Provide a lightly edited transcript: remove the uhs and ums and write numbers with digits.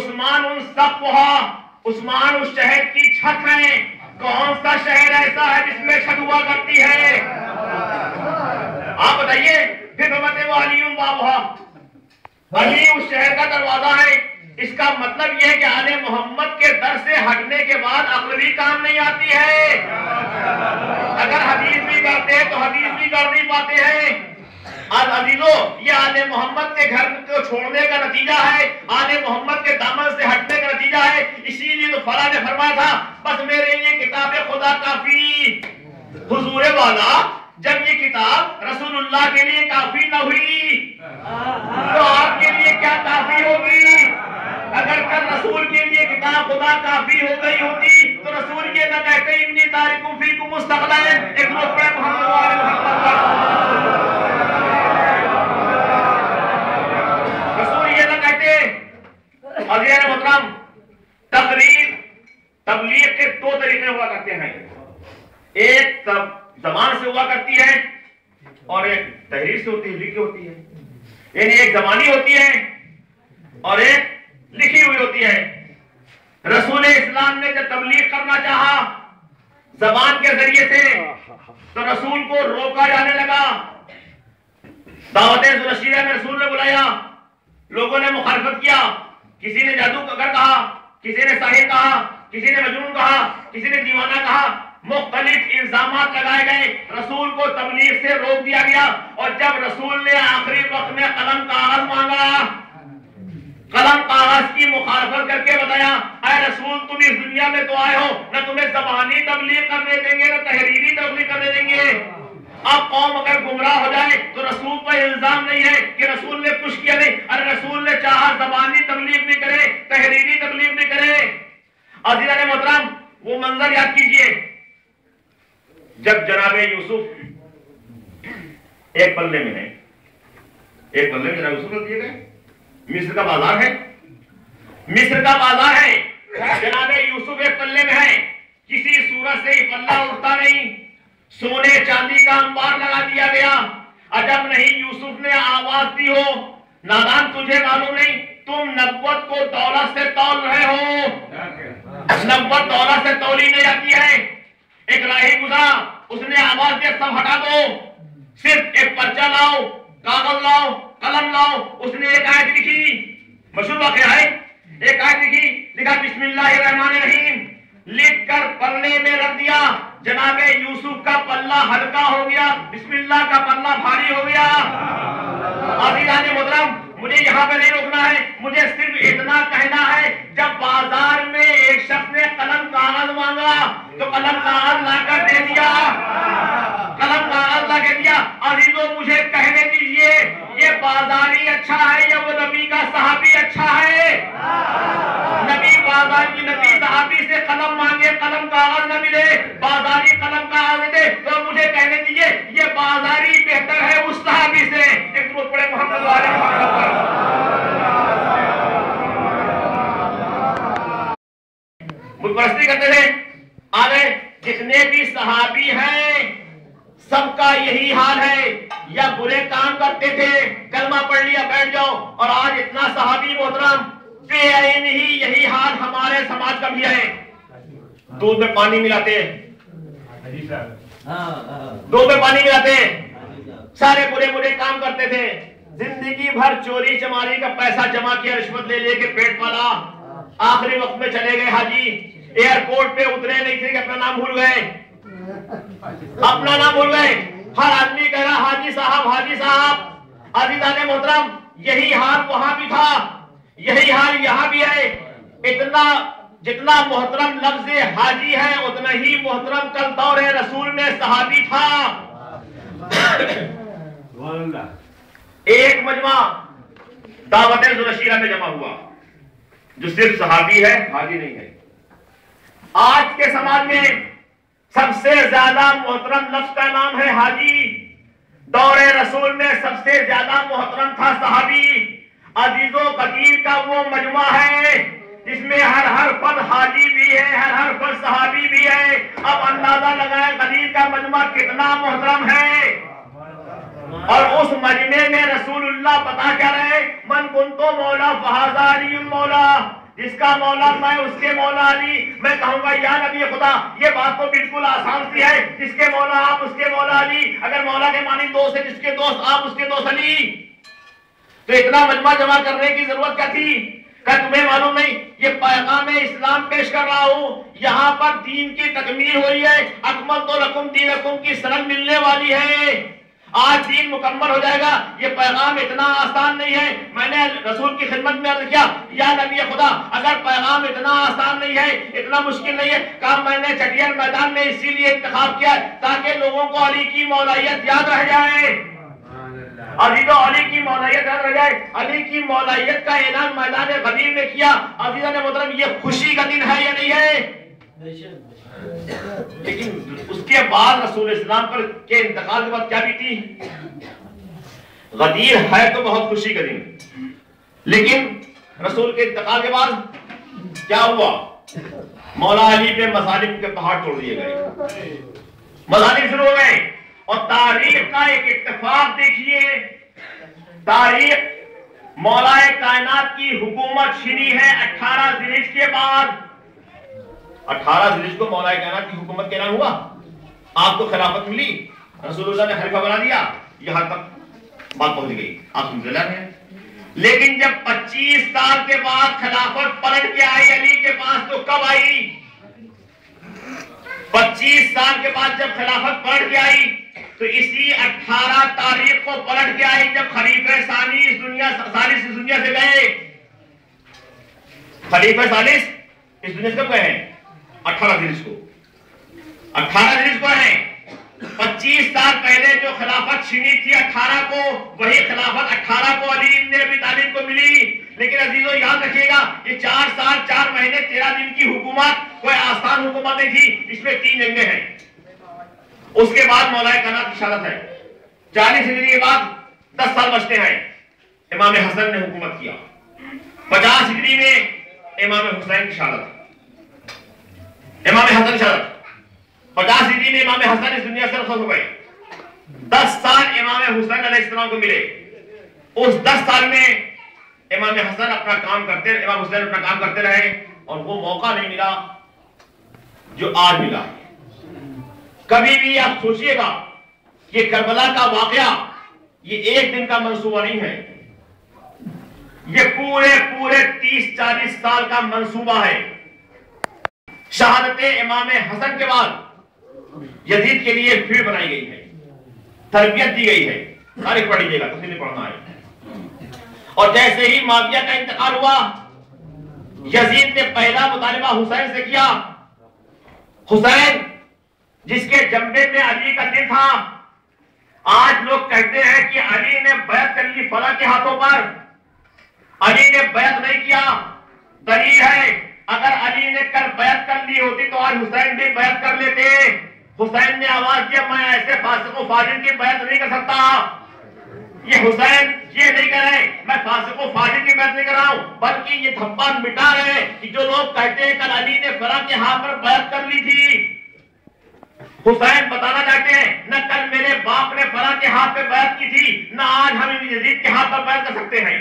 उस्मान उन सक़्फ़ुहा, उस्मान उस शहर की छत है। कौन सा शहर ऐसा है जिसमें छत हुआ करती है? आप बताइए। फिर वो अली बाबुहा, अली उस शहर का दरवाजा है। इसका मतलब यह है कि आले मोहम्मद के दर से हटने के बाद अक्ल भी काम नहीं आती है। अगर हदीस भी करते हैं तो हदीस भी कर नहीं पाते हैं। अजीजों, ये आले मोहम्मद के घर को छोड़ने का नतीजा है, आले मोहम्मद के दामन से हटने का नतीजा है। इसीलिए तो फला ने फरमाया था, बस मेरे लिए किताब खुदा काफी। हुजूर वाला, जब ये किताब रसूलुल्लाह के लिए काफी न हुई तो आपके लिए क्या काफी होगी? अगर कल रसूल के लिए किताब खुदा काफी हो गई होती तो रसूल ये न कहते इन्नी तारिकुम फीकुम मुस्तक़बिलन, एक लोग पढ़े मोहम्मद रसूल ये न कहते। अज़ीज़ मोहतरम, तबलीग के दो तरीके हुआ करते हैं। एक तब जबान से हुआ करती है और एक तहरीर से होती है, लिखी होती है। यानी एक जबानी होती है और एक लिखी हुई होती है। रसूल इस्लाम ने जब तबलीग करना चाहा जबान के जरिए से तो रसूल को रोका जाने लगा। दावत ज़ुनशीरा में रसूल ने बुलाया, लोगों ने मुखालफत किया। किसी ने जादूगर कहा, किसी ने साहिर कहा, किसी ने मजनून कहा, किसी ने दीवाना कहा। मुख्तलिफ इल्जामात लगाए गए, रसूल को तबलीग से रोक दिया गया। और जब रसूल ने आखिरी वक्त में कलम कागज मांगा, कलम कागज की मुखालफत करके बताया, ऐ रसूल तुम इस दुनिया में तो आए हो, न तुम्हें ज़बानी तबलीग करने देंगे न तहरीरी तबलीग करने देंगे। अब कौम अगर गुमराह हो जाए तो रसूल पर इल्जाम नहीं है कि रसूल ने कुछ किया नहीं। अरे रसूल ने चाहा ज़बानी तबलीग भी करे, तहरीरी तबलीग भी करे। अज़ीज़ान मोहतरम, वो मंजर याद कीजिए जब जनाबे यूसुफ एक पल्ले में है, एक पल्ले में जनाब यूसुफ रख दिए गए। मिस्र का बाजार है, मिस्र का बाजार है, जनाबे यूसुफ एक पल्ले में है। किसी सूरत से पल्ला उठता नहीं, सोने चांदी का अंबार लगा दिया गया। अजब नहीं यूसुफ ने आवाज दी हो, नादान तुझे मालूम नहीं तुम नब्वत को दौलत से तौल रहे हो। नब्वत दौलत से तौली नहीं जाती है। एक राही गुजरा, उसने आवाज दिया सब हटा दो, सिर्फ एक पर्चा लाओ, कागज लाओ, कलम लाओ। उसने एक आयत लिखी, मशहूर वाक़या है। एक आयत लिखी, लिखा बिस्मिल्लाहिर्रहमानिर्रहीम, लिख कर पल्ले में रख दिया। जनाबे यूसुफ का पल्ला हल्का हो गया, बिस्मिल्लाह का पल्ला भारी हो गया। अज़ीज़ान मोहतरम, मुझे यहाँ पे नहीं रुकना है, मुझे सिर्फ इतना कहना है, जब बाजार में एक शख्स ने कलम कागज मांगा तो कलम कागज लाकर दे दिया, कलम कागज ला के दिया। अजीजों, मुझे कहने दीजिए, ये बाजारी अच्छा है या वो नबी का सहाबी अच्छा है? नबी बाजार की नबी सहाबी से कलम मांगे, कलम कागज न मिले, बाजारी कलम कागज दे, तो मुझे कहने दीजिए ये बाजारी बेहतर है उस सहाबी से। एक रोज पड़े मोहम्मद बुतपरस्ती करते थे। आगे जितने भी सहाबी हैं सबका यही हाल है, या बुरे काम करते थे, कलमा पढ़ लिया बैठ जाओ। और आज इतना सहाबी मोहतरम बेअईन ही यही हाल हमारे समाज का भी है। दूध में पानी मिलाते हैं, दूध में पानी मिलाते हैं, सारे बुरे बुरे काम करते थे। जिंदगी भर चोरी चमारी का पैसा जमा किया, रिश्वत ले लेके पेट पाला। आखिरी वक्त में चले गए हाजी, एयरपोर्ट पे उतरे नहीं थे कि अपना नाम भूल गए, अपना नाम भूल गए। हर आदमी कह रहा हाजी साहब, हाजी साहब। अज़ीज़ान मोहतरम, यही हाल वहां भी था, यही हाल यहाँ भी है। इतना जितना मोहतरम लफ्ज़ हाजी है उतना ही मोहतरम कल दौर रसूल में सहाबी था। एक मजमा दावत ज़ुनशीरा में जमा हुआ जो सिर्फ सहाबी है, हाजी नहीं है। आज के समाज में सबसे ज्यादा मोहतरम लफ्ज का नाम है हाजी। दौरे रसूल में सबसे ज्यादा मोहतरम था सहाबी। अजीजों, कदीर का वो मजमा है जिसमें हर पद हाजी भी है, हर पद सहाबी भी है। अब अंदाजा लगाए कदीर का मजमा कितना मोहतरम है। और उस मजमे में रसूलुल्लाह बता क्या रहे, मन कुंतो मौला फहाज़ा अली मौला। इसका मौला मैं, उसके मौला अली। मैं कहूंगा या नबी खुदा, ये बात तो बिल्कुल आसान सी है, इसके मौला आप, उसके मौला अली। अगर मौला के मानी दोस्त है, जिसके दोस्त आप, उसके दोस्त अली, तो इतना मजमा जमा करने की जरूरत क्या थी? क्या तुम्हें मालूम नहीं, ये पैगाम इस्लाम पेश कर रहा हूं, यहाँ पर दीन की तकमील हुई है। अकमलतु लकुम दीनकुम की सनद मिलने वाली है, आज दीन मुकम्मल हो जाएगा। ये पैगाम इतना आसान नहीं है। मैंने रसूल की खिदमत में अर्ज किया, या नबी खुदा, अगर पैगाम इतना आसान नहीं है, इतना मुश्किल नहीं है, काम मैंने चटियार मैदान में इसीलिए इंतखाब किया ताकि लोगों को अली की मौलायत याद रह जाए। अली की मौलायत याद रह जाए। अली की मौलायत का ऐलान मैदान गदीर में किया। अजीज़ान मोहतरम, ये खुशी का दिन है या नहीं है? लेकिन उसके बाद रसूल इस्लाम पर के इंतकाल के बाद क्या बीती? गदीर है तो बहुत खुशी का दिन, लेकिन रसूल के इंतकाल के बाद क्या हुआ? मौला अली पे मसालिब के पहाड़ तोड़ दिए गए, मसालिब शुरू हो गए। और तारीख का एक इत्तेफाक देखिए, तारीख मौलाए कायनात की हुकूमत छिनी है 18 ज़िलहिज के बाद। 18 ज़िलहिज को मौलाए कायनात की हुकूमत का ऐलान हुआ, आपको खिलाफत मिली, रसूलुल्लाह ने खलीफा बना दिया, यहां तक बात पहुंच गई, आप समझ हैं। लेकिन जब 25 साल के बाद खिलाफत पलट के आई अली के पास, तो कब आई? 25 साल के बाद जब खिलाफत पलट के आई, तो इसी 18 तारीख को पलट के आई जब खलीफे सालिस इस दुनिया से गए। खलीफे सालिस इस दुनिया से कब गए हैं? 18 ज़िलहिज को। 18 ज़िलहिज को है। 25 साल पहले जो खिलाफत छीनी थी 18 को, वही खिलाफत 18 को अली इब्न अबी तालिब को मिली। लेकिन अजीजों याद रखिएगा, ये 4 साल 4 महीने 13 दिन की हुकूमत कोई आसान हुकूमत नहीं थी, इसमें 3 जंगें हैं। उसके बाद मौलाए कायनात की शहादत है। 40 हिजरी के बाद 10 साल बचते हैं, इमाम हसन ने हुकूमत किया। 50 हिजरी में इमाम हुसैन की शहादत, इमाम हसन की शहादत। 50 हिजरी में इमाम हसन इस दुनिया से रुखसत हो गए। 10 साल इमाम हुसैन अलैहिस्सलाम को मिले। उस 10 साल में इमाम हसन अपना काम करते, इमाम हुसैन अपना काम करते रहे, और वो मौका नहीं मिला जो आज मिला। कभी भी आप सोचिएगा, ये करबला का वाकया ये एक दिन का मंसूबा नहीं है, ये पूरे 30-40 साल का मंसूबा है। शहादत इमाम हसन के बाद यजीद के लिए भीड़ बनाई गई है, तरबियत दी गई है। तारीख पढ़ लीजिएगा, तफसील पढ़ना है। और जैसे ही माविया का इंतकाल हुआ, यजीद ने पहला मुतालिबा हुसैन से किया। हुसैन जिसके जंबे में अली का दिल था, आज लोग कहते हैं कि अली ने बैत कर ली फला के हाथों पर, अली ने बैत नहीं किया। दलील है, अगर अली ने कल बैत कर ली होती तो आज हुसैन भी बैत कर लेते। हुसैन ने आवाज दिया, मैं ऐसे फासिक फाजिल की बैत नहीं कर सकता। ये हुसैन ये नहीं कर रहे, मैं फासिक फाजिल की बैत नहीं कर रहा हूं, बल्कि ये धब्बा मिटा रहे कि जो लोग कहते हैं कल अली ने फला के हाथ पर बैत कर ली थी। हुसैन बताना चाहते हैं, न कल मेरे बाप ने फला के हाथ पे बैत की थी, न आज हम यजीद के हाथ पर बैत कर सकते हैं।